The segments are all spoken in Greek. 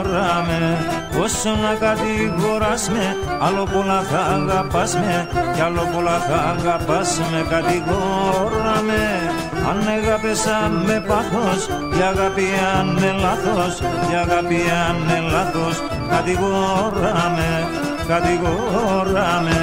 κατηγοράμε. Όσο να κατηγοράς με, άλλο πολλά θα αγαπάς με, κι άλλο πολλά θα αγαπάς με. Κατηγοράμε. Αν αγάπησα με πάθος, η αγάπη αν είναι λάθος, η αγάπη αν είναι λάθος. Κατηγοράμε, κατηγοράμε.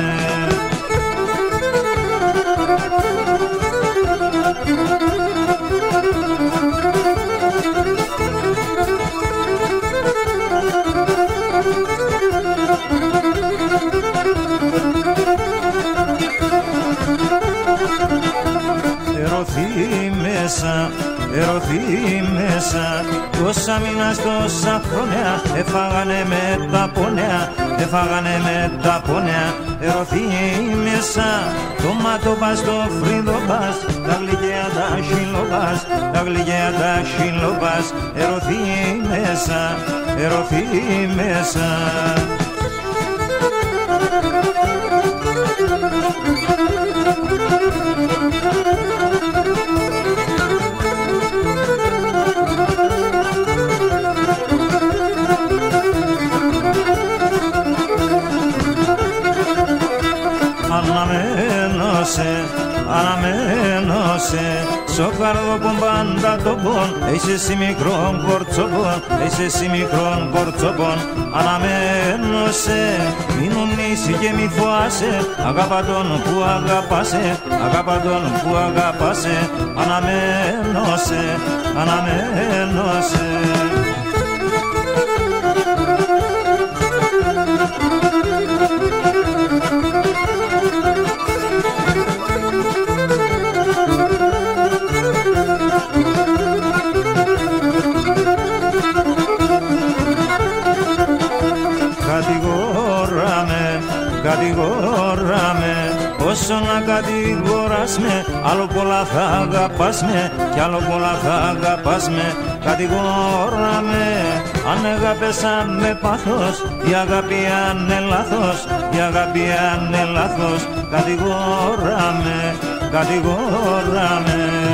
Ερωθεί μέσα, τόσα μήνας, τόσα χρόνια, έφαγανε με τα πόνια, έφαγανε με τα πόνια. Ερωθεί μέσα, το ματοπάς, το φρύδοπάς, τα γλυκαία τα χιλοπάς, τα γλυκαία τα χιλοπάς. Ερωθεί μέσα, ερωθεί μέσα. Αναμένωσε, στο καρδόπον πάντα το πον, είσαι εσύ μικρόν κορτσόπον, είσαι εσύ μικρόν κορτσόπον. Αναμένωσε, μην νομνήσει και μη φοάσαι, αγάπα τον που αγαπάσαι, αγάπα τον που αγαπάσαι. Αναμένωσε, αναμένωσε. Κατηγοράμε, όσο να κατηγοράς με, άλλο πολλά θα αγαπάς με, κι άλλο πολλά θα αγαπάς με. Κατηγοράμε. Αν αγάπησα με πάθος, η αγάπη αν είναι λάθος, η αγάπη αν είναι λάθος. Κατηγοράμε, κατηγοράμε.